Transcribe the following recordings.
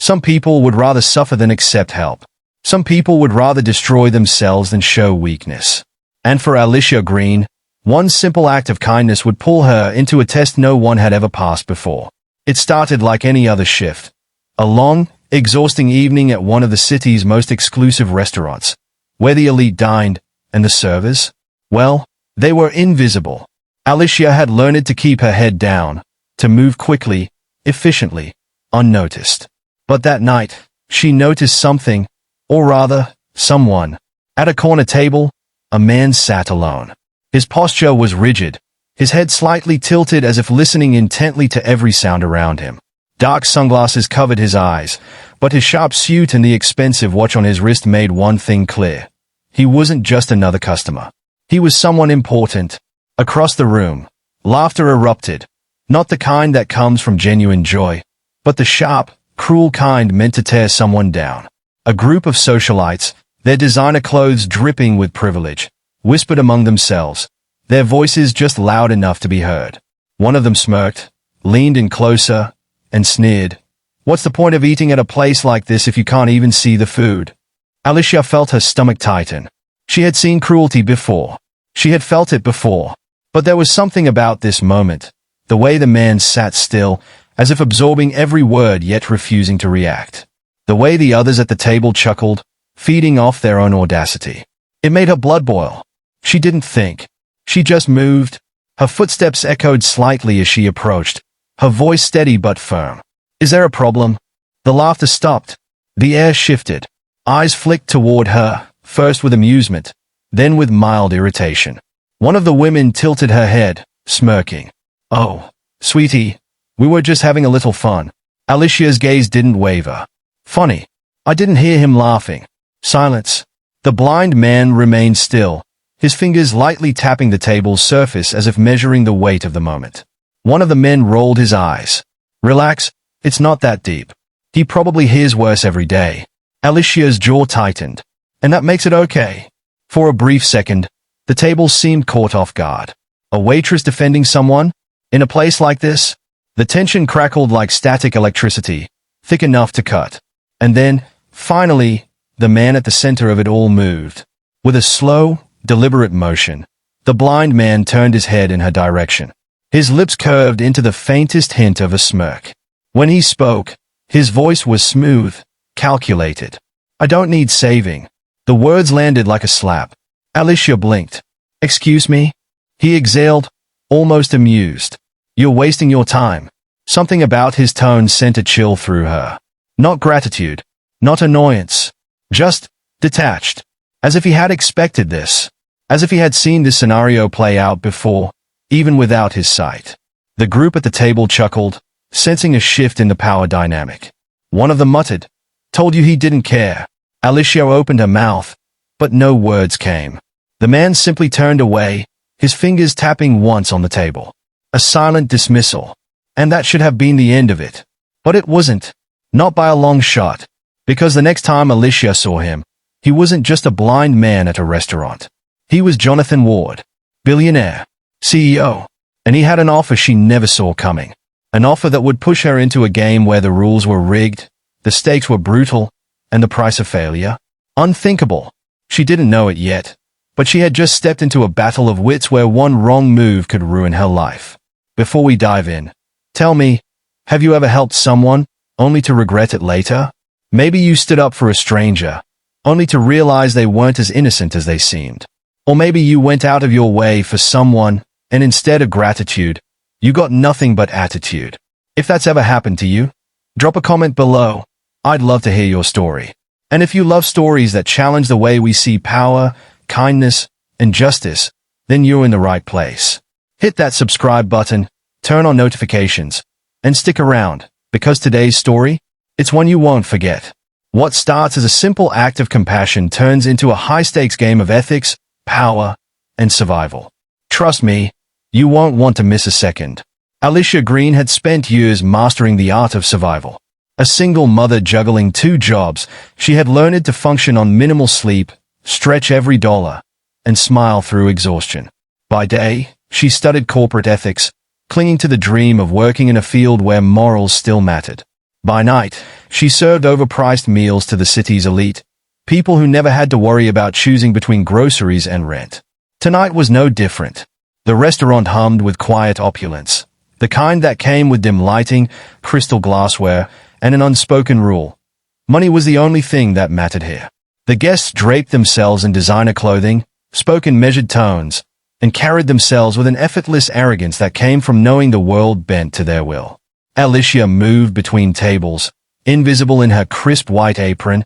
Some people would rather suffer than accept help. Some people would rather destroy themselves than show weakness. And for Alicia Greene, one simple act of kindness would pull her into a test no one had ever passed before. It started like any other shift. A long, exhausting evening at one of the city's most exclusive restaurants, where the elite dined, and the servers, well, they were invisible. Alicia had learned to keep her head down, to move quickly, efficiently, unnoticed. But that night, she noticed something, or rather, someone. At a corner table, a man sat alone. His posture was rigid, his head slightly tilted as if listening intently to every sound around him. Dark sunglasses covered his eyes, but his sharp suit and the expensive watch on his wrist made one thing clear. He wasn't just another customer. He was someone important. Across the room, laughter erupted, not the kind that comes from genuine joy, but the sharp, cruel kind meant to tear someone down. A group of socialites, their designer clothes dripping with privilege, whispered among themselves, their voices just loud enough to be heard. One of them smirked, leaned in closer, and sneered. "What's the point of eating at a place like this if you can't even see the food?" Alicia felt her stomach tighten. She had seen cruelty before. She had felt it before. But there was something about this moment, the way the man sat still, as if absorbing every word yet refusing to react. The way the others at the table chuckled, feeding off their own audacity. It made her blood boil. She didn't think. She just moved. Her footsteps echoed slightly as she approached, her voice steady but firm. "Is there a problem?" The laughter stopped. The air shifted. Eyes flicked toward her, first with amusement, then with mild irritation. One of the women tilted her head, smirking. "Oh, sweetie, we were just having a little fun." Alicia's gaze didn't waver. "Funny. I didn't hear him laughing." Silence. The blind man remained still, his fingers lightly tapping the table's surface as if measuring the weight of the moment. One of the men rolled his eyes. "Relax, it's not that deep. He probably hears worse every day." Alicia's jaw tightened. "And that makes it okay." For a brief second, the table seemed caught off guard. A waitress defending someone? In a place like this? The tension crackled like static electricity, thick enough to cut. And then, finally, the man at the center of it all moved. With a slow, deliberate motion, the blind man turned his head in her direction. His lips curved into the faintest hint of a smirk. When he spoke, his voice was smooth, calculated. "I don't need saving." The words landed like a slap. Alicia blinked. "Excuse me?" He exhaled, almost amused. "You're wasting your time." Something about his tone sent a chill through her. Not gratitude, not annoyance, just detached. As if he had expected this. As if he had seen this scenario play out before, even without his sight. The group at the table chuckled, sensing a shift in the power dynamic. One of them muttered, "Told you he didn't care." Alicia opened her mouth, but no words came. The man simply turned away, his fingers tapping once on the table. A silent dismissal. And that should have been the end of it. But it wasn't. Not by a long shot. Because the next time Alicia saw him, he wasn't just a blind man at a restaurant. He was Jonathan Ward, billionaire, CEO. And he had an offer she never saw coming. An offer that would push her into a game where the rules were rigged, the stakes were brutal, and the price of failure? Unthinkable. She didn't know it yet, but she had just stepped into a battle of wits where one wrong move could ruin her life. Before we dive in, tell me, have you ever helped someone, only to regret it later? Maybe you stood up for a stranger, only to realize they weren't as innocent as they seemed. Or maybe you went out of your way for someone, and instead of gratitude, you got nothing but attitude. If that's ever happened to you, drop a comment below. I'd love to hear your story. And if you love stories that challenge the way we see power, kindness, and justice, then you're in the right place. Hit that subscribe button, turn on notifications, and stick around, because today's story, it's one you won't forget. What starts as a simple act of compassion turns into a high-stakes game of ethics, power, and survival. Trust me, you won't want to miss a second. Alicia Greene had spent years mastering the art of survival. A single mother juggling 2 jobs, she had learned to function on minimal sleep, stretch every dollar, and smile through exhaustion. By day, she studied corporate ethics, clinging to the dream of working in a field where morals still mattered. By night, she served overpriced meals to the city's elite, people who never had to worry about choosing between groceries and rent. Tonight was no different. The restaurant hummed with quiet opulence, the kind that came with dim lighting, crystal glassware, and an unspoken rule. Money was the only thing that mattered here. The guests draped themselves in designer clothing, spoke in measured tones, and carried themselves with an effortless arrogance that came from knowing the world bent to their will. Alicia moved between tables, invisible in her crisp white apron,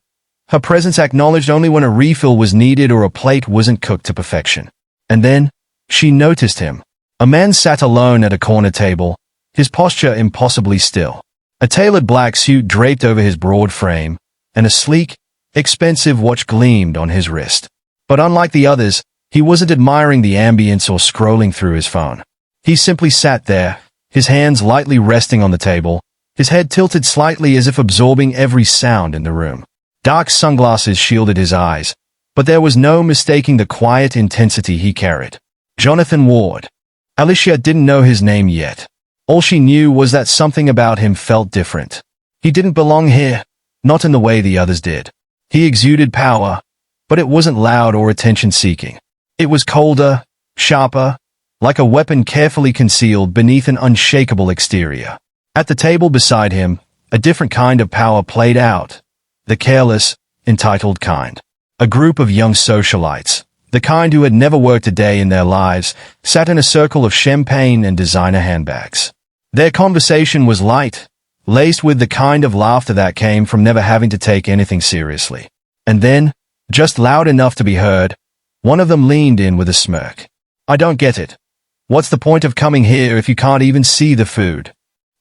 her presence acknowledged only when a refill was needed or a plate wasn't cooked to perfection. And then, she noticed him. A man sat alone at a corner table, his posture impossibly still. A tailored black suit draped over his broad frame, and a sleek, expensive watch gleamed on his wrist. But unlike the others, he wasn't admiring the ambience or scrolling through his phone. He simply sat there, his hands lightly resting on the table, his head tilted slightly as if absorbing every sound in the room. Dark sunglasses shielded his eyes, but there was no mistaking the quiet intensity he carried. Jonathan Ward. Alicia didn't know his name yet. All she knew was that something about him felt different. He didn't belong here, not in the way the others did. He exuded power, but it wasn't loud or attention-seeking. It was colder, sharper, like a weapon carefully concealed beneath an unshakable exterior. At the table beside him, a different kind of power played out, the careless, entitled kind. A group of young socialites, the kind who had never worked a day in their lives, sat in a circle of champagne and designer handbags. Their conversation was light, laced with the kind of laughter that came from never having to take anything seriously. And then, just loud enough to be heard, one of them leaned in with a smirk. "I don't get it. What's the point of coming here if you can't even see the food?"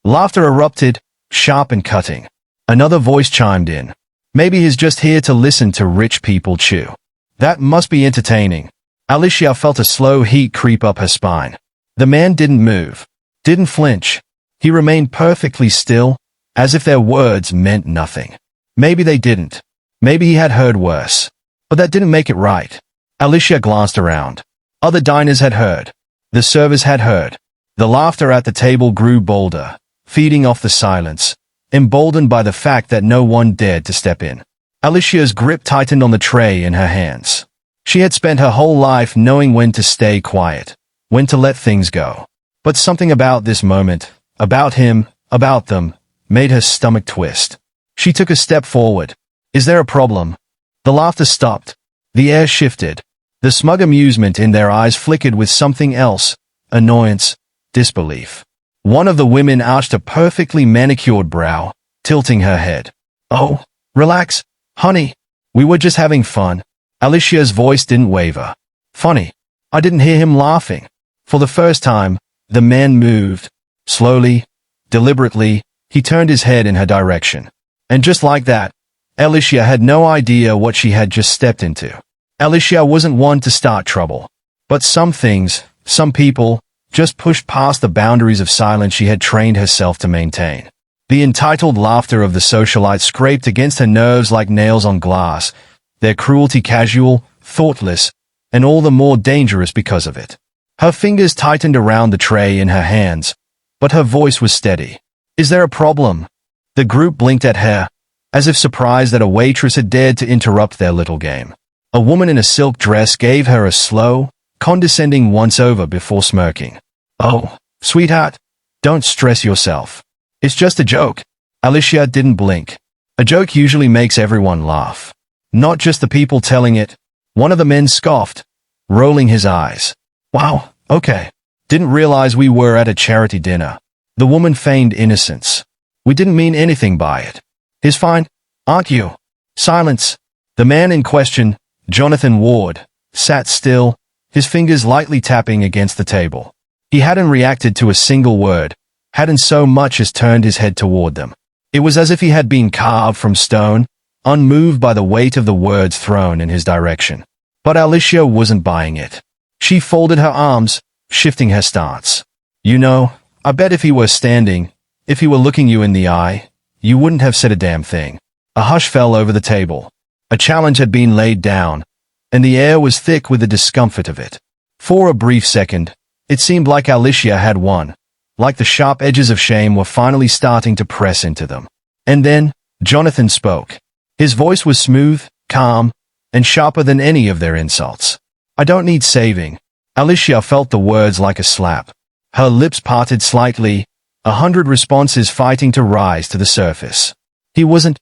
Laughter erupted, sharp and cutting. Another voice chimed in. "Maybe he's just here to listen to rich people chew. That must be entertaining." Alicia felt a slow heat creep up her spine. The man didn't move, didn't flinch. He remained perfectly still, as if their words meant nothing. Maybe they didn't. Maybe he had heard worse. But that didn't make it right. Alicia glanced around. Other diners had heard. The servers had heard. The laughter at the table grew bolder, feeding off the silence, emboldened by the fact that no one dared to step in. Alicia's grip tightened on the tray in her hands. She had spent her whole life knowing when to stay quiet, when to let things go. But something about this moment, about him, about them, made her stomach twist. She took a step forward. "Is there a problem?" The laughter stopped. The air shifted. The smug amusement in their eyes flickered with something else, annoyance, disbelief. One of the women arched a perfectly manicured brow, tilting her head. "Oh, relax, honey. We were just having fun." Alicia's voice didn't waver. "Funny. I didn't hear him laughing." For the first time, the man moved. Slowly, deliberately, he turned his head in her direction. And just like that, Alicia had no idea what she had just stepped into. Alicia wasn't one to start trouble. But some things, some people, just pushed past the boundaries of silence she had trained herself to maintain. The entitled laughter of the socialites scraped against her nerves like nails on glass, their cruelty casual, thoughtless, and all the more dangerous because of it. Her fingers tightened around the tray in her hands, but her voice was steady. "Is there a problem?" The group blinked at her, as if surprised that a waitress had dared to interrupt their little game. A woman in a silk dress gave her a slow, condescending once-over before smirking. "Oh, sweetheart, don't stress yourself. It's just a joke." Alicia didn't blink. A joke usually makes everyone laugh. Not just the people telling it. One of the men scoffed, rolling his eyes. "Wow, okay. Didn't realize we were at a charity dinner." The woman feigned innocence. "We didn't mean anything by it. He's fine, aren't you?" Silence. The man in question, Jonathan Ward, sat still, his fingers lightly tapping against the table. He hadn't reacted to a single word, hadn't so much as turned his head toward them. It was as if he had been carved from stone, unmoved by the weight of the words thrown in his direction. But Alicia wasn't buying it. She folded her arms, shifting her stance. "You know, I bet if he were standing, if he were looking you in the eye, you wouldn't have said a damn thing." A hush fell over the table. A challenge had been laid down, and the air was thick with the discomfort of it. For a brief second, it seemed like Alicia had won, like the sharp edges of shame were finally starting to press into them. And then, Jonathan spoke. His voice was smooth, calm, and sharper than any of their insults. "I don't need saving." Alicia felt the words like a slap. Her lips parted slightly, 100 responses fighting to rise to the surface. He wasn't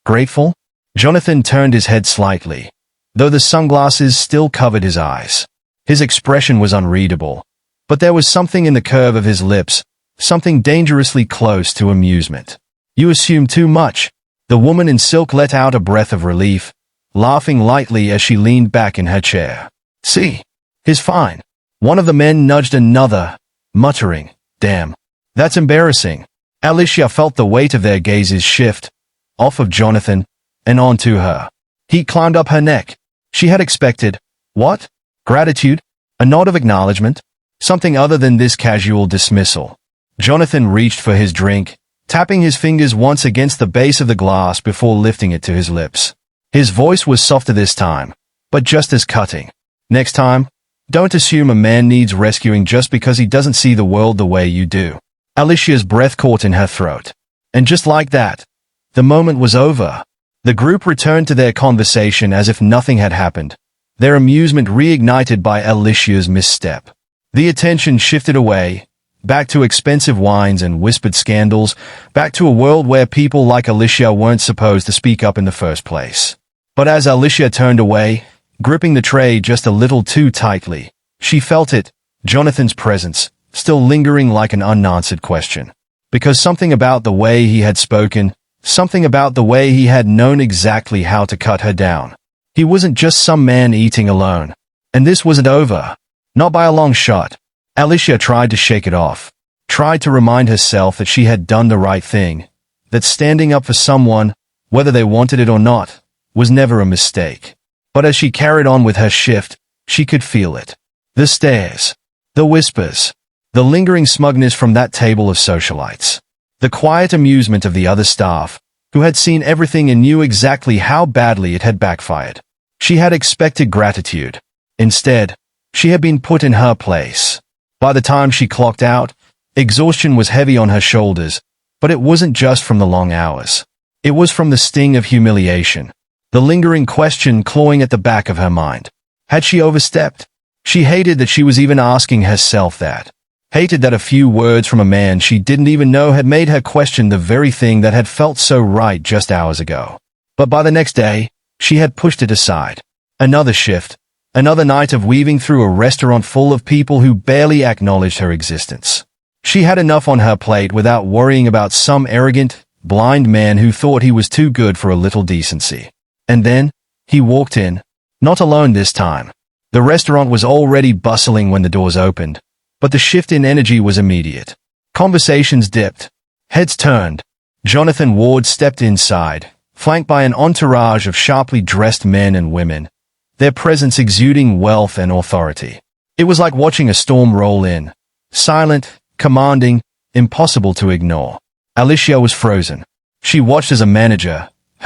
grateful? Jonathan turned his head slightly, though the sunglasses still covered his eyes. His expression was unreadable, but there was something in the curve of his lips, something dangerously close to amusement. "You assume too much." The woman in silk let out a breath of relief, laughing lightly as she leaned back in her chair. "See? He's fine." One of the men nudged another, muttering, "Damn. That's embarrassing." Alicia felt the weight of their gazes shift, off of Jonathan, and onto her. Heat climbed up her neck. She had expected, what? Gratitude? A nod of acknowledgement? Something other than this casual dismissal. Jonathan reached for his drink, tapping his fingers once against the base of the glass before lifting it to his lips. His voice was softer this time, but just as cutting. "Next time, don't assume a man needs rescuing just because he doesn't see the world the way you do." Alicia's breath caught in her throat. And just like that, the moment was over. The group returned to their conversation as if nothing had happened, their amusement reignited by Alicia's misstep. The attention shifted away, back to expensive wines and whispered scandals, back to a world where people like Alicia weren't supposed to speak up in the first place. But as Alicia turned away, gripping the tray just a little too tightly, she felt it, Jonathan's presence, still lingering like an unanswered question. Because something about the way he had spoken, something about the way he had known exactly how to cut her down. He wasn't just some man eating alone. And this wasn't over. Not by a long shot. Alicia tried to shake it off, tried to remind herself that she had done the right thing, that standing up for someone, whether they wanted it or not, was never a mistake. But as she carried on with her shift, she could feel it. The stares, the whispers, the lingering smugness from that table of socialites. The quiet amusement of the other staff, who had seen everything and knew exactly how badly it had backfired. She had expected gratitude. Instead, she had been put in her place. By the time she clocked out, exhaustion was heavy on her shoulders, but it wasn't just from the long hours. It was from the sting of humiliation, the lingering question clawing at the back of her mind. Had she overstepped? She hated that she was even asking herself that. Hated that a few words from a man she didn't even know had made her question the very thing that had felt so right just hours ago. But by the next day, she had pushed it aside. Another shift, another night of weaving through a restaurant full of people who barely acknowledged her existence. She had enough on her plate without worrying about some arrogant, blind man who thought he was too good for a little decency. And then, he walked in, not alone this time. The restaurant was already bustling when the doors opened, but the shift in energy was immediate. Conversations dipped. Heads turned. Jonathan Ward stepped inside, flanked by an entourage of sharply dressed men and women, their presence exuding wealth and authority. It was like watching a storm roll in. Silent, commanding, impossible to ignore. Alicia was frozen. She watched as her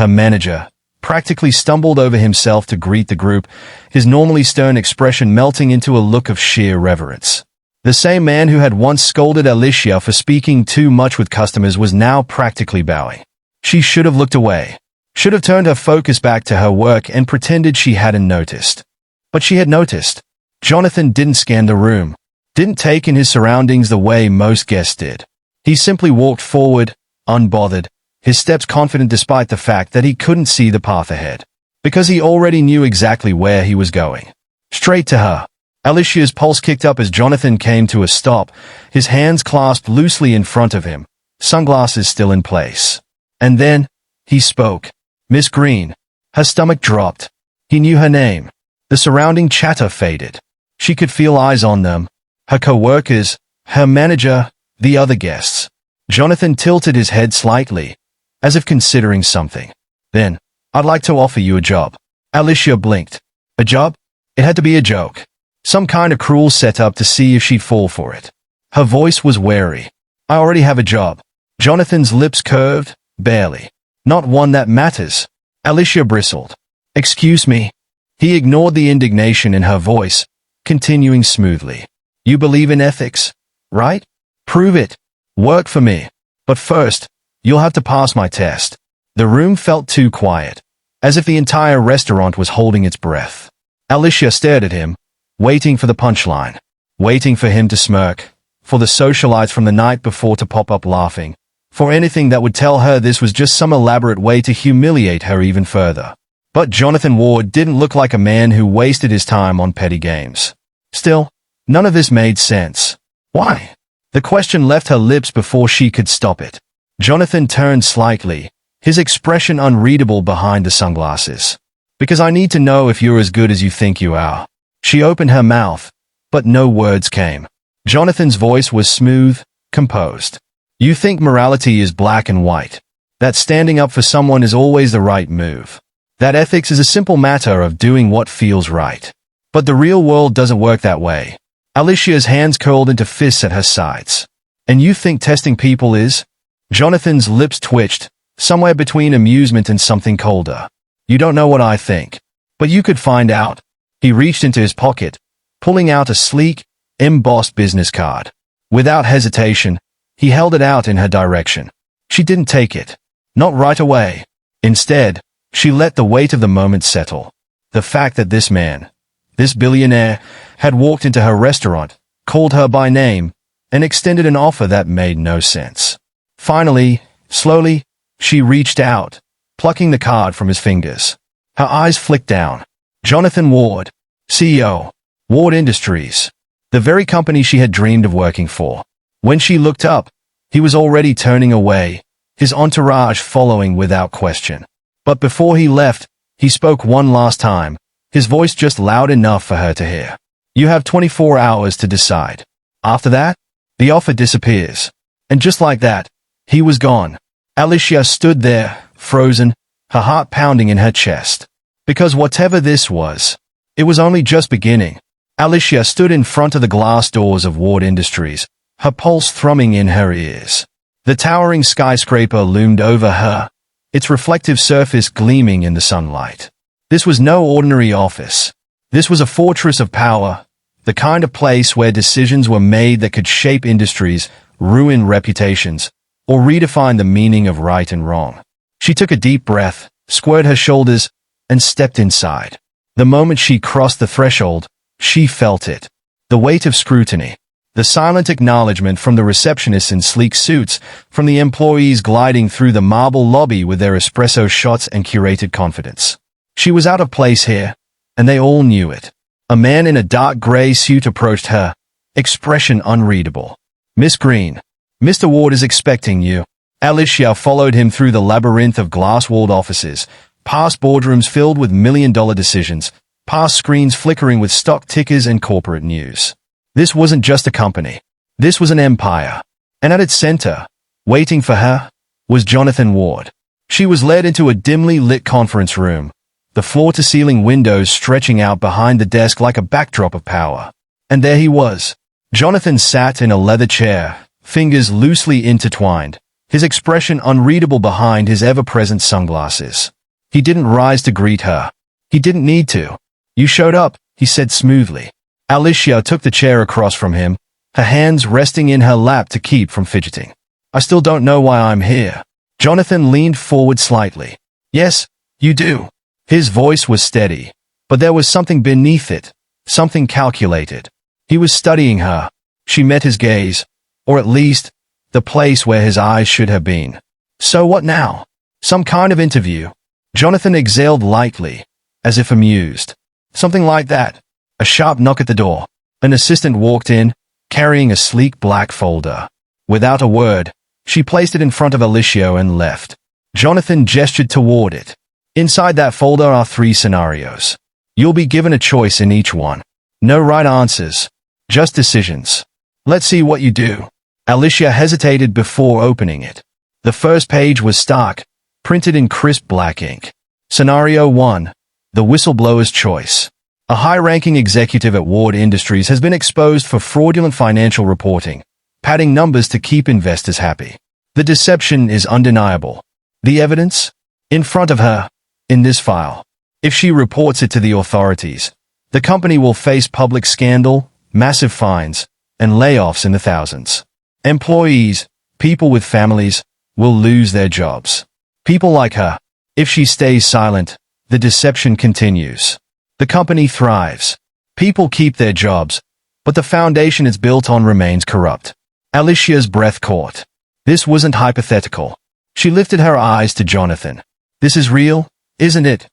manager, practically stumbled over himself to greet the group, his normally stern expression melting into a look of sheer reverence. The same man who had once scolded Alicia for speaking too much with customers was now practically bowing. She should have looked away, should have turned her focus back to her work and pretended she hadn't noticed. But she had noticed. Jonathan didn't scan the room, didn't take in his surroundings the way most guests did. He simply walked forward, unbothered, his steps confident despite the fact that he couldn't see the path ahead. Because he already knew exactly where he was going. Straight to her. Alicia's pulse kicked up as Jonathan came to a stop, his hands clasped loosely in front of him, sunglasses still in place. And then, he spoke. Miss Greene. Her stomach dropped. He knew her name. The surrounding chatter faded. She could feel eyes on them. Her co-workers, her manager, the other guests. Jonathan tilted his head slightly, as if considering something. Then, I'd like to offer you a job. Alicia blinked. A job? It had to be a joke. Some kind of cruel setup to see if she'd fall for it. Her voice was wary. I already have a job. Jonathan's lips curved, barely. Not one that matters. Alicia bristled. Excuse me. He ignored the indignation in her voice, continuing smoothly. You believe in ethics, right? Prove it. Work for me. But first, You'll have to pass my test. The room felt too quiet, as if the entire restaurant was holding its breath. Alicia stared at him, waiting for the punchline, waiting for him to smirk, for the socialites from the night before to pop up laughing, for anything that would tell her this was just some elaborate way to humiliate her even further. But Jonathan Ward didn't look like a man who wasted his time on petty games. Still, none of this made sense. Why? The question left her lips before she could stop it. Jonathan turned slightly, his expression unreadable behind the sunglasses. Because I need to know if you're as good as you think you are. She opened her mouth, but no words came. Jonathan's voice was smooth, composed. You think morality is black and white. That standing up for someone is always the right move. That ethics is a simple matter of doing what feels right. But the real world doesn't work that way. Alicia's hands curled into fists at her sides. And you think testing people is? Jonathan's lips twitched, somewhere between amusement and something colder. You don't know what I think. But you could find out. He reached into his pocket, pulling out a sleek, embossed business card. Without hesitation, he held it out in her direction. She didn't take it. Not right away. Instead, she let the weight of the moment settle. The fact that this man, this billionaire, had walked into her restaurant, called her by name, and extended an offer that made no sense. Finally, slowly, she reached out, plucking the card from his fingers. Her eyes flicked down. Jonathan Ward, CEO, Ward Industries, the very company she had dreamed of working for. When she looked up, he was already turning away, his entourage following without question. But before he left, he spoke one last time, his voice just loud enough for her to hear. You have 24 hours to decide. After that, the offer disappears. And just like that, he was gone. Alicia stood there, frozen, her heart pounding in her chest. Because whatever this was, it was only just beginning. Alicia stood in front of the glass doors of Ward Industries, her pulse thrumming in her ears. The towering skyscraper loomed over her, its reflective surface gleaming in the sunlight. This was no ordinary office. This was a fortress of power, the kind of place where decisions were made that could shape industries, ruin reputations, or redefine the meaning of right and wrong. She took a deep breath, squared her shoulders, and stepped inside. The moment she crossed the threshold, she felt it. The weight of scrutiny. The silent acknowledgement from the receptionists in sleek suits, from the employees gliding through the marble lobby with their espresso shots and curated confidence. She was out of place here, and they all knew it. A man in a dark gray suit approached her, expression unreadable. Miss Greene, Mr. Ward is expecting you. Alicia followed him through the labyrinth of glass-walled offices, past boardrooms filled with million-dollar decisions, past screens flickering with stock tickers and corporate news. This wasn't just a company. This was an empire. And at its center, waiting for her, was Jonathan Ward. She was led into a dimly lit conference room, the floor-to-ceiling windows stretching out behind the desk like a backdrop of power. And there he was. Jonathan sat in a leather chair, fingers loosely intertwined, his expression unreadable behind his ever-present sunglasses. He didn't rise to greet her. He didn't need to. You showed up, he said smoothly. Alicia took the chair across from him, her hands resting in her lap to keep from fidgeting. I still don't know why I'm here. Jonathan leaned forward slightly. Yes, you do. His voice was steady, but there was something beneath it, something calculated. He was studying her. She met his gaze, or at least, the place where his eyes should have been. So what now? Some kind of interview. Jonathan exhaled lightly, as if amused. Something like that. A sharp knock at the door. An assistant walked in, carrying a sleek black folder. Without a word, she placed it in front of Alicia and left. Jonathan gestured toward it. Inside that folder are 3 scenarios. You'll be given a choice in each one. No right answers, just decisions. Let's see what you do. Alicia hesitated before opening it. The first page was stark, printed in crisp black ink. Scenario 1. The whistleblower's choice. A high-ranking executive at Ward Industries has been exposed for fraudulent financial reporting, padding numbers to keep investors happy. The deception is undeniable. The evidence? In front of her, in this file. If she reports it to the authorities, the company will face public scandal, massive fines, and layoffs in the thousands. Employees, people with families, will lose their jobs. People like her. If she stays silent, the deception continues. The company thrives. People keep their jobs, but the foundation it's built on remains corrupt. Alicia's breath caught. This wasn't hypothetical. She lifted her eyes to Jonathan. This is real, isn't it?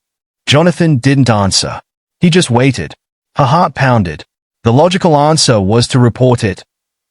Jonathan didn't answer. He just waited. Her heart pounded. The logical answer was to report it.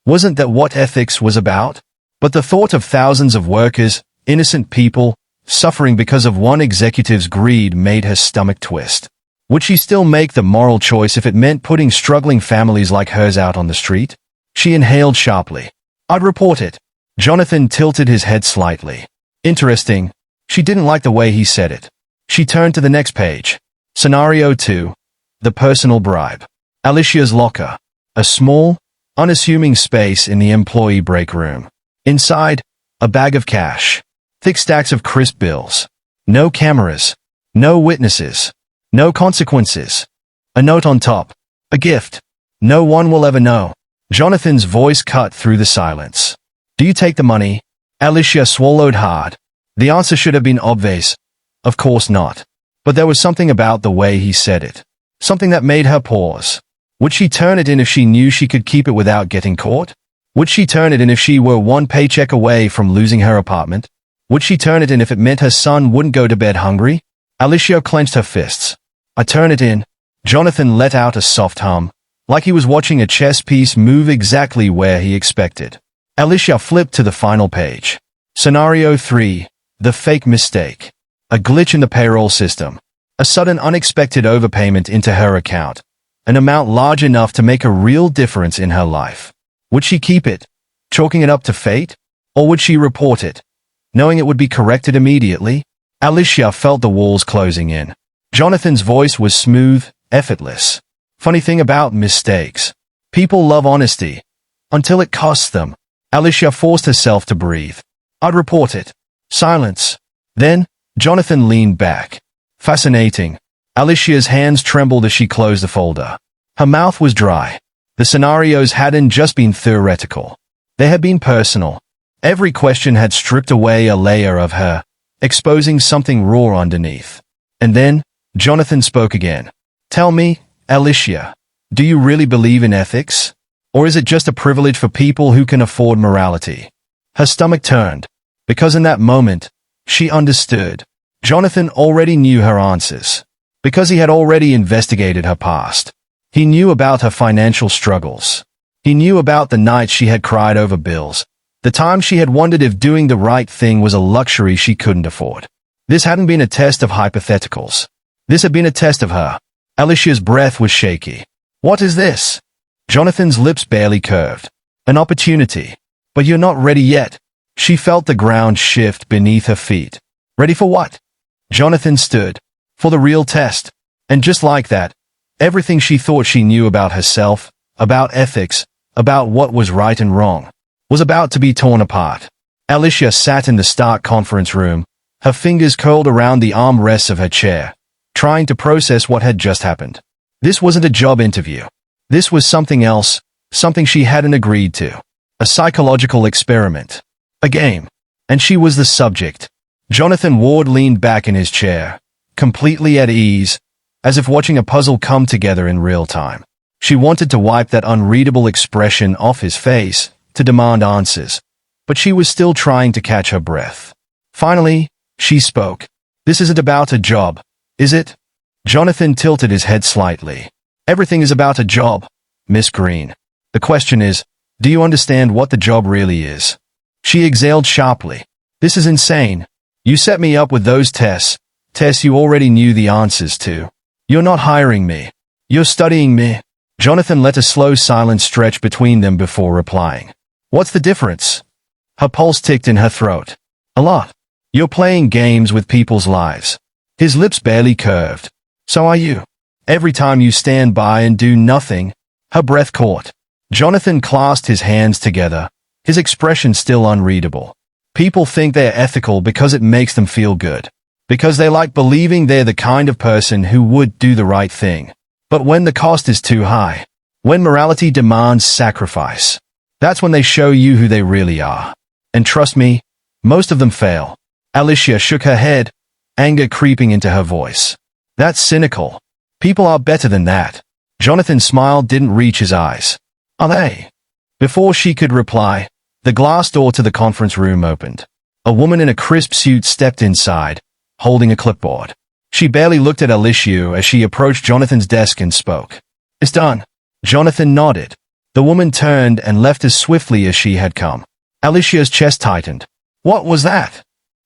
Wasn't that what ethics was about? But the thought of thousands of workers, innocent people, suffering because of one executive's greed made her stomach twist. Would she still make the moral choice if it meant putting struggling families like hers out on the street? She inhaled sharply. I'd report it. Jonathan tilted his head slightly. Interesting. She didn't like the way he said it. She turned to the next page. Scenario 2. The personal bribe. Alicia's locker. A small, unassuming space in the employee break room. Inside, a bag of cash. Thick stacks of crisp bills. No cameras. No witnesses. No consequences. A note on top. A gift. No one will ever know. Jonathan's voice cut through the silence. Do you take the money? Alicia swallowed hard. The answer should have been obvious. Of course not. But there was something about the way he said it. Something that made her pause. Would she turn it in if she knew she could keep it without getting caught? Would she turn it in if she were one paycheck away from losing her apartment? Would she turn it in if it meant her son wouldn't go to bed hungry? Alicia clenched her fists. I turn it in. Jonathan let out a soft hum, like he was watching a chess piece move exactly where he expected. Alicia flipped to the final page. Scenario 3. The fake mistake. A glitch in the payroll system. A sudden unexpected overpayment into her account. An amount large enough to make a real difference in her life. Would she keep it, chalking it up to fate? Or would she report it, knowing it would be corrected immediately? Alicia felt the walls closing in. Jonathan's voice was smooth, effortless. Funny thing about mistakes. People love honesty. Until it costs them. Alicia forced herself to breathe. I'd report it. Silence. Then, Jonathan leaned back. Fascinating. Alicia's hands trembled as she closed the folder. Her mouth was dry. The scenarios hadn't just been theoretical. They had been personal. Every question had stripped away a layer of her, exposing something raw underneath. And then, Jonathan spoke again. Tell me, Alicia, do you really believe in ethics? Or is it just a privilege for people who can afford morality? Her stomach turned, because in that moment, she understood. Jonathan already knew her answers, because he had already investigated her past. He knew about her financial struggles. He knew about the nights she had cried over bills, the times she had wondered if doing the right thing was a luxury she couldn't afford. This hadn't been a test of hypotheticals. This had been a test of her. Alicia's breath was shaky. What is this? Jonathan's lips barely curved. An opportunity. But you're not ready yet. She felt the ground shift beneath her feet. Ready for what? Jonathan stood. For the real test. And just like that, everything she thought she knew about herself, about ethics, about what was right and wrong, was about to be torn apart. Alicia sat in the stark conference room, her fingers curled around the armrests of her chair, trying to process what had just happened. This wasn't a job interview. This was something else, something she hadn't agreed to. A psychological experiment. A game. And she was the subject. Jonathan Ward leaned back in his chair, completely at ease, as if watching a puzzle come together in real time. She wanted to wipe that unreadable expression off his face, to demand answers, but she was still trying to catch her breath. Finally, she spoke. This isn't about a job, is it? Jonathan tilted his head slightly. Everything is about a job, Miss Greene. The question is, do you understand what the job really is? She exhaled sharply. This is insane. You set me up with those tests you already knew the answers to. You're not hiring me. You're studying me. Jonathan let a slow silence stretch between them before replying. What's the difference? Her pulse ticked in her throat. A lot. You're playing games with people's lives. His lips barely curved. So are you. Every time you stand by and do nothing. Her breath caught. Jonathan clasped his hands together, his expression still unreadable. People think they're ethical because it makes them feel good. Because they like believing they're the kind of person who would do the right thing. But when the cost is too high, when morality demands sacrifice, that's when they show you who they really are. And trust me, Most of them fail. Alicia shook her head, anger creeping into her voice. That's cynical. People are better than that. Jonathan's smile didn't reach his eyes. Are they? Before she could reply, the glass door to the conference room opened. A woman in a crisp suit stepped inside, holding a clipboard. She barely looked at Alicia as she approached Jonathan's desk and spoke. It's done. Jonathan nodded. The woman turned and left as swiftly as she had come. Alicia's chest tightened. What was that?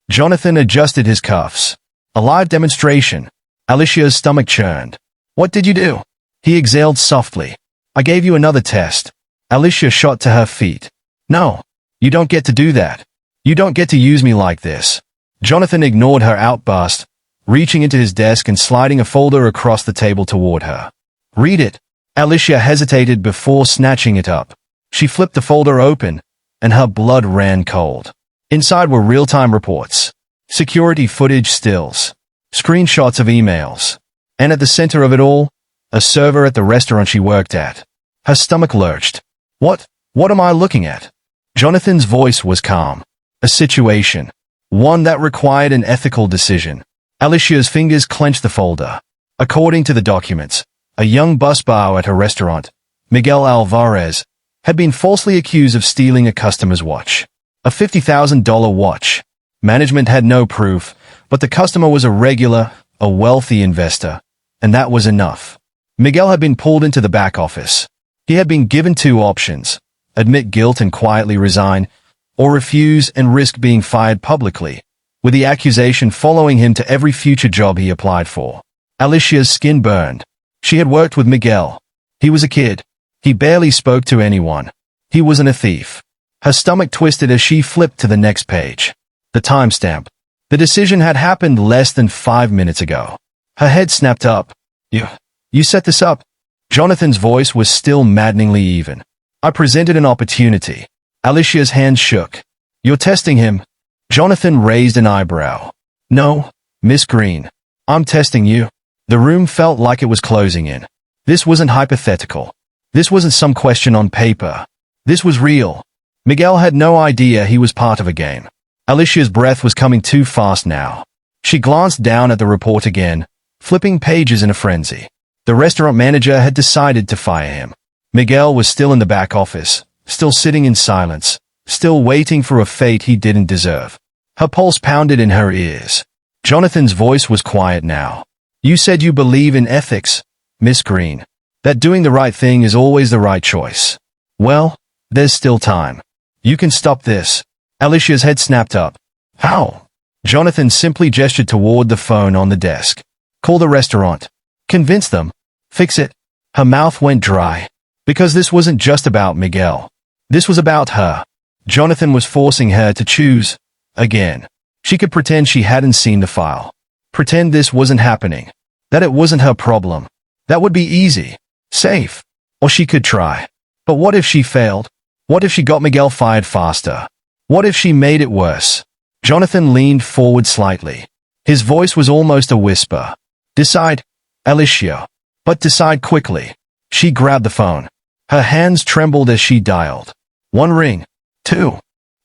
Jonathan adjusted his cuffs. A live demonstration. Alicia's stomach churned. What did you do? He exhaled softly. I gave you another test. Alicia shot to her feet. No, you don't get to do that. You don't get to use me like this. Jonathan ignored her outburst, reaching into his desk and sliding a folder across the table toward her. Read it. Alicia hesitated before snatching it up. She flipped the folder open, and her blood ran cold. Inside were real-time reports, security footage stills, screenshots of emails, and at the center of it all, a server at the restaurant she worked at. Her stomach lurched. What am I looking at? Jonathan's voice was calm. A situation. One that required an ethical decision. Alicia's fingers clenched the folder. According to the documents, a young busboy at her restaurant, Miguel Alvarez, had been falsely accused of stealing a customer's watch. A $50,000 watch. Management had no proof, but the customer was a wealthy investor, and that was enough. Miguel had been pulled into the back office. He had been given two options: admit guilt and quietly resign, or refuse and risk being fired publicly, with the accusation following him to every future job he applied for. Alicia's skin burned. She had worked with Miguel. He was a kid. He barely spoke to anyone. He wasn't a thief. Her stomach twisted as she flipped to the next page. The timestamp. The decision had happened less than 5 minutes ago. Her head snapped up. You set this up? Jonathan's voice was still maddeningly even. I presented an opportunity. Alicia's hand shook. You're testing him? Jonathan raised an eyebrow. No, Miss Greene. I'm testing you. The room felt like it was closing in. This wasn't hypothetical. This wasn't some question on paper. This was real. Miguel had no idea he was part of a game. Alicia's breath was coming too fast now. She glanced down at the report again, flipping pages in a frenzy. The restaurant manager had decided to fire him. Miguel was still in the back office, still sitting in silence, still waiting for a fate he didn't deserve. Her pulse pounded in her ears. Jonathan's voice was quiet now. You said you believe in ethics, Miss Greene. That doing the right thing is always the right choice. Well, there's still time. You can stop this. Alicia's head snapped up. How? Jonathan simply gestured toward the phone on the desk. Call the restaurant. Convince them. Fix it. Her mouth went dry. Because this wasn't just about Miguel. This was about her. Jonathan was forcing her to choose. Again. She could pretend she hadn't seen the file. Pretend this wasn't happening. That it wasn't her problem. That would be easy. Safe. Or she could try. But what if she failed? What if she got Miguel fired faster? What if she made it worse? Jonathan leaned forward slightly. His voice was almost a whisper. Decide, Alicia. But decide quickly. She grabbed the phone. Her hands trembled as she dialed. 1 ring. 2.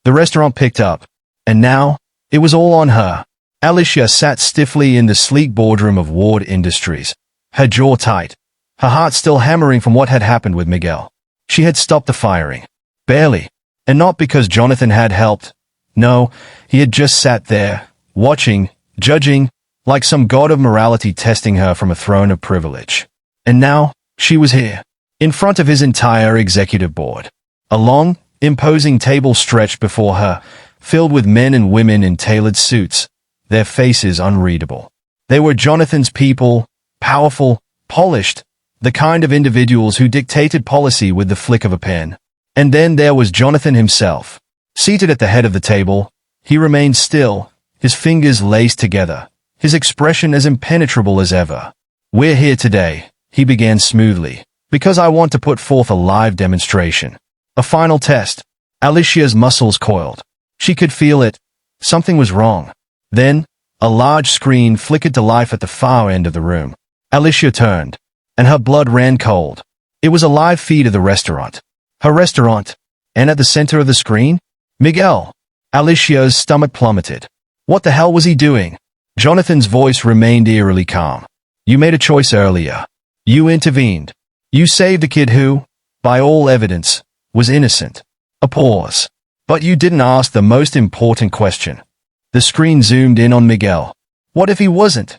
The restaurant picked up. And now, it was all on her. Alicia sat stiffly in the sleek boardroom of Ward Industries, her jaw tight, her heart still hammering from what had happened with Miguel. She had stopped the firing. Barely. And not because Jonathan had helped. No, he had just sat there, watching, judging, like some god of morality testing her from a throne of privilege. And now, she was here, in front of his entire executive board. A long, imposing table stretched before her, filled with men and women in tailored suits, their faces unreadable. They were Jonathan's people, powerful, polished, the kind of individuals who dictated policy with the flick of a pen. And then there was Jonathan himself. Seated at the head of the table, he remained still, his fingers laced together, his expression as impenetrable as ever. We're here today, he began smoothly, because I want to put forth a live demonstration. A final test. Alicia's muscles coiled. She could feel it. Something was wrong. Then, a large screen flickered to life at the far end of the room. Alicia turned, and her blood ran cold. It was a live feed of the restaurant. Her restaurant. And at the center of the screen? Miguel. Alicia's stomach plummeted. What the hell was he doing? Jonathan's voice remained eerily calm. You made a choice earlier. You intervened. You saved a kid who, by all evidence, was innocent. A pause. But you didn't ask the most important question. The screen zoomed in on Miguel. What if he wasn't?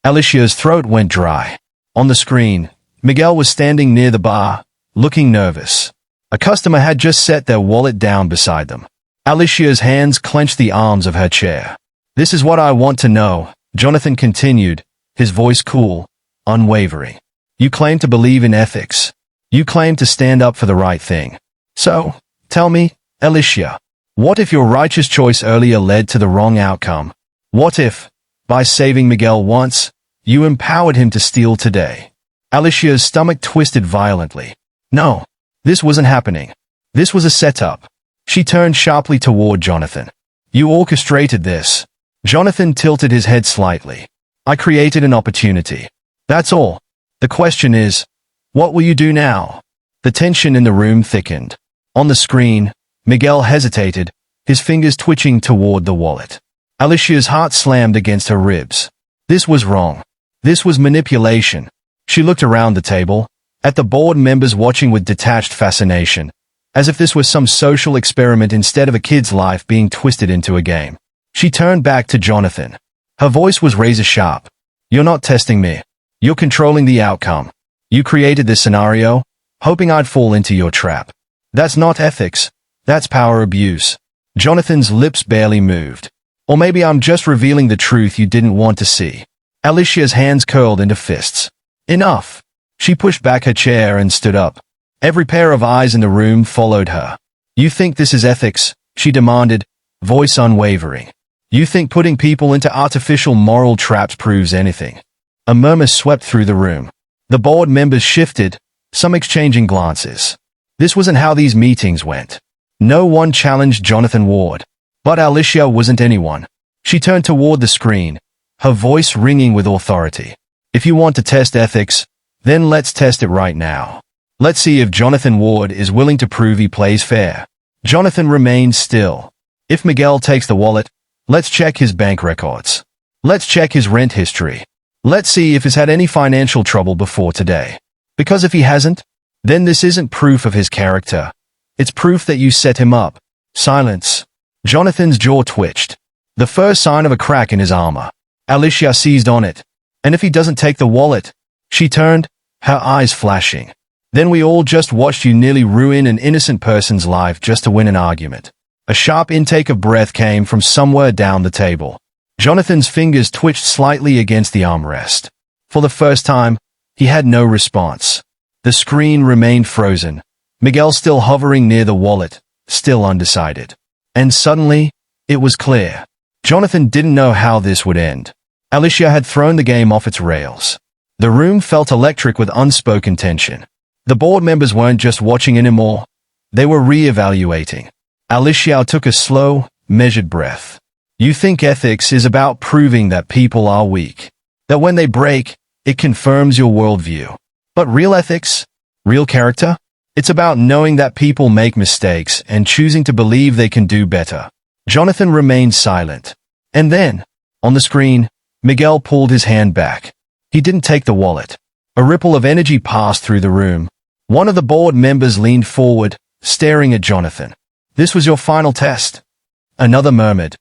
Alicia's throat went dry. On the screen, Miguel was standing near the bar, looking nervous. A customer had just set their wallet down beside them. Alicia's hands clenched the arms of her chair. This is what I want to know, Jonathan continued, his voice cool, unwavering. You claim to believe in ethics. You claim to stand up for the right thing. So, tell me, Alicia, what if your righteous choice earlier led to the wrong outcome? What if, by saving Miguel once, you empowered him to steal today? Alicia's stomach twisted violently. No, this wasn't happening. This was a setup. She turned sharply toward Jonathan. You orchestrated this. Jonathan tilted his head slightly. I created an opportunity. That's all. The question is, what will you do now? The tension in the room thickened. On the screen, Miguel hesitated, his fingers twitching toward the wallet. Alicia's heart slammed against her ribs. This was wrong. This was manipulation. She looked around the table, at the board members watching with detached fascination, as if this was some social experiment instead of a kid's life being twisted into a game. She turned back to Jonathan. Her voice was razor-sharp. You're not testing me. You're controlling the outcome. You created this scenario, hoping I'd fall into your trap. That's not ethics. That's power abuse. Jonathan's lips barely moved. Or maybe I'm just revealing the truth you didn't want to see. Alicia's hands curled into fists. Enough. She pushed back her chair and stood up. Every pair of eyes in the room followed her. You think this is ethics? She demanded, voice unwavering. You think putting people into artificial moral traps proves anything? A murmur swept through the room. The board members shifted, some exchanging glances. This wasn't how these meetings went. No one challenged Jonathan Ward. But Alicia wasn't anyone. She turned toward the screen, her voice ringing with authority. If you want to test ethics, then let's test it right now. Let's see if Jonathan Ward is willing to prove he plays fair. Jonathan remained still. If Miguel takes the wallet, let's check his bank records. Let's check his rent history. Let's see if he's had any financial trouble before today. Because if he hasn't, then this isn't proof of his character. It's proof that you set him up. Silence. Jonathan's jaw twitched. The first sign of a crack in his armor. Alicia seized on it. And if he doesn't take the wallet? She turned, her eyes flashing. Then we all just watched you nearly ruin an innocent person's life just to win an argument. A sharp intake of breath came from somewhere down the table. Jonathan's fingers twitched slightly against the armrest. For the first time, he had no response. The screen remained frozen. Miguel still hovering near the wallet, still undecided. And suddenly, it was clear. Jonathan didn't know how this would end. Alicia had thrown the game off its rails. The room felt electric with unspoken tension. The board members weren't just watching anymore. They were re-evaluating. Alicia took a slow, measured breath. You think ethics is about proving that people are weak. That when they break, it confirms your worldview. But real ethics? Real character? It's about knowing that people make mistakes and choosing to believe they can do better. Jonathan remained silent. And then, on the screen, Miguel pulled his hand back. He didn't take the wallet. A ripple of energy passed through the room. One of the board members leaned forward, staring at Jonathan. This was your final test. Another murmured.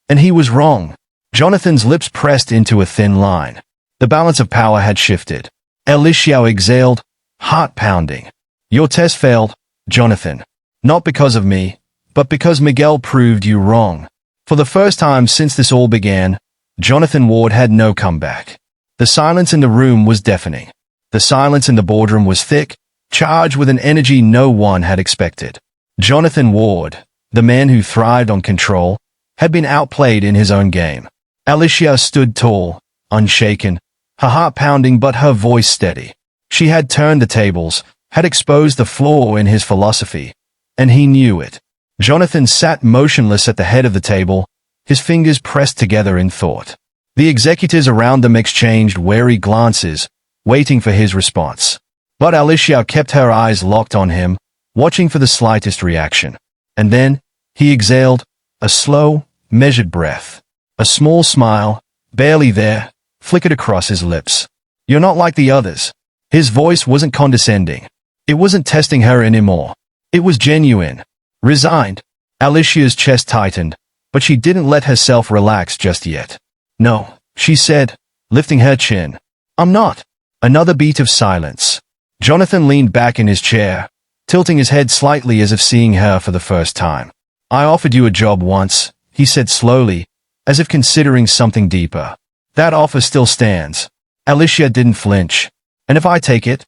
And he was wrong. Jonathan's lips pressed into a thin line. The balance of power had shifted. Alicia exhaled, heart pounding. Your test failed, Jonathan. Not because of me, but because Miguel proved you wrong. For the first time since this all began, Jonathan Ward had no comeback. The silence in the room was deafening. The silence in the boardroom was thick, charged with an energy no one had expected. Jonathan Ward, the man who thrived on control, had been outplayed in his own game. Alicia stood tall, unshaken, her heart pounding but her voice steady. She had turned the tables, had exposed the flaw in his philosophy, and he knew it. Jonathan sat motionless at the head of the table, his fingers pressed together in thought. The executives around them exchanged wary glances, waiting for his response. But Alicia kept her eyes locked on him, watching for the slightest reaction. And then, he exhaled, A slow, measured breath. A small smile, barely there, flickered across his lips. "You're not like the others." His voice wasn't condescending. It wasn't testing her anymore. It was genuine. Resigned. Alicia's chest tightened, but she didn't let herself relax just yet. "No," she said, lifting her chin. "I'm not." Another beat of silence. Jonathan leaned back in his chair, tilting his head slightly as if seeing her for the first time. "I offered you a job once," he said slowly, as if considering something deeper. "That offer still stands." Alicia didn't flinch. "And if I take it?"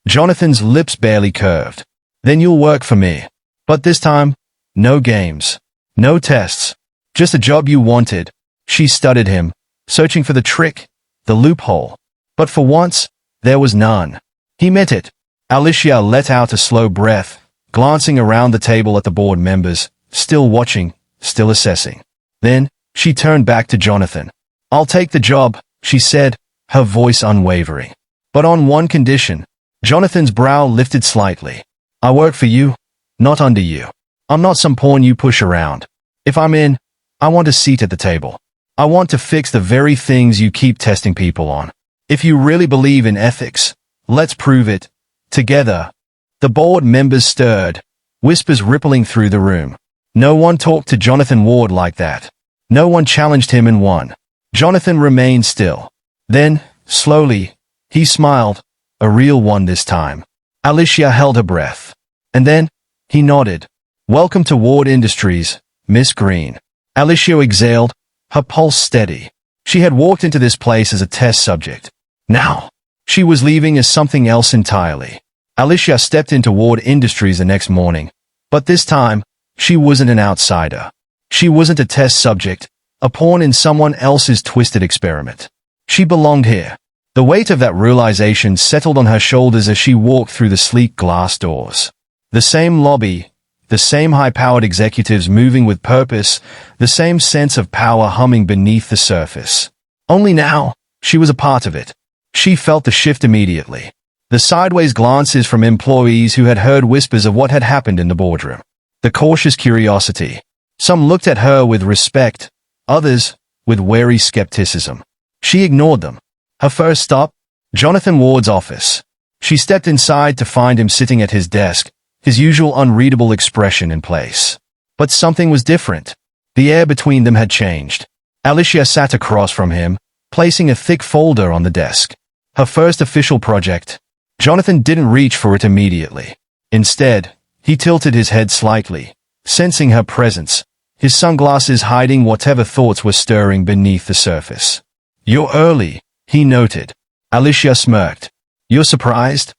Jonathan's lips barely curved. "Then you'll work for me. But this time, no games. No tests. Just a job you wanted." She studied him, searching for the trick, the loophole. But for once, there was none. He meant it. Alicia let out a slow breath, glancing around the table at the board members, still watching, still assessing. Then, she turned back to Jonathan. "I'll take the job," she said, her voice unwavering. "But on one condition." Jonathan's brow lifted slightly. "I work for you, not under you. I'm not some pawn you push around. If I'm in, I want a seat at the table. I want to fix the very things you keep testing people on. If you really believe in ethics, let's prove it. Together." The board members stirred, whispers rippling through the room. No one talked to Jonathan Ward like that. No one challenged him and won. Jonathan remained still. Then, slowly, he smiled, a real one this time. Alicia held her breath. And then, he nodded. "Welcome to Ward Industries, Miss Greene." Alicia exhaled, her pulse steady. She had walked into this place as a test subject. Now, she was leaving as something else entirely. Alicia stepped into Ward Industries the next morning. But this time, she wasn't an outsider. She wasn't a test subject, a pawn in someone else's twisted experiment. She belonged here. The weight of that realization settled on her shoulders as she walked through the sleek glass doors. The same lobby, the same high-powered executives moving with purpose, the same sense of power humming beneath the surface. Only now, she was a part of it. She felt the shift immediately. The sideways glances from employees who had heard whispers of what had happened in the boardroom. The cautious curiosity. Some looked at her with respect, others with wary skepticism. She ignored them. Her first stop? Jonathan Ward's office. She stepped inside to find him sitting at his desk, his usual unreadable expression in place. But something was different. The air between them had changed. Alicia sat across from him, placing a thick folder on the desk. Her first official project. Jonathan didn't reach for it immediately. Instead, he tilted his head slightly, sensing her presence, his sunglasses hiding whatever thoughts were stirring beneath the surface. "You're early," he noted. Alicia smirked. "You're surprised?"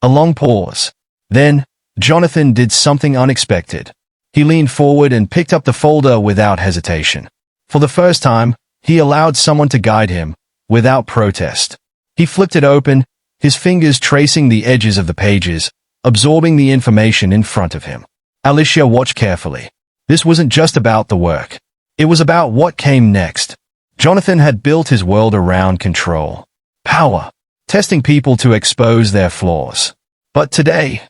A long pause. Then, Jonathan did something unexpected. He leaned forward and picked up the folder without hesitation. For the first time, he allowed someone to guide him, without protest. He flipped it open, his fingers tracing the edges of the pages, absorbing the information in front of him. Alicia watched carefully. This wasn't just about the work. It was about what came next. Jonathan had built his world around control, power, testing people to expose their flaws. But today,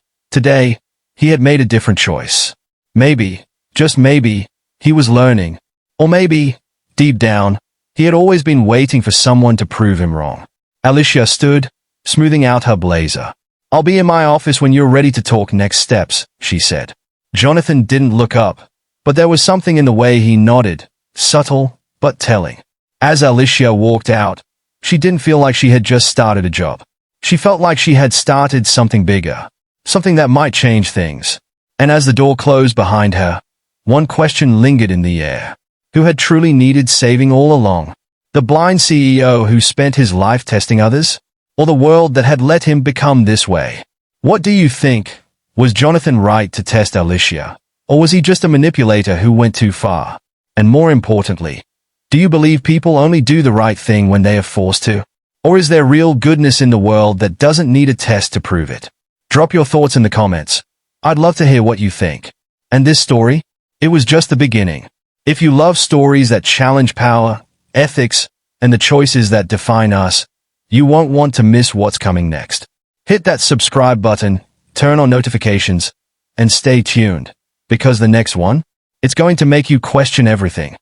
he had made a different choice. Maybe, just maybe, he was learning. Or maybe, deep down, he had always been waiting for someone to prove him wrong. Alicia stood, smoothing out her blazer. "I'll be in my office when you're ready to talk next steps," she said. Jonathan didn't look up, but there was something in the way he nodded, subtle, but telling. As Alicia walked out, she didn't feel like she had just started a job. She felt like she had started something bigger, something that might change things. And as the door closed behind her, one question lingered in the air. Who had truly needed saving all along? The blind CEO who spent his life testing others? Or the world that had let him become this way? What do you think? Was Jonathan right to test Alicia? Or was he just a manipulator who went too far? And more importantly, do you believe people only do the right thing when they are forced to? Or is there real goodness in the world that doesn't need a test to prove it? Drop your thoughts in the comments. I'd love to hear what you think. And this story? It was just the beginning. If you love stories that challenge power, ethics, and the choices that define us, you won't want to miss what's coming next. Hit that subscribe button, turn on notifications, and stay tuned, because the next one It's going to make you question everything.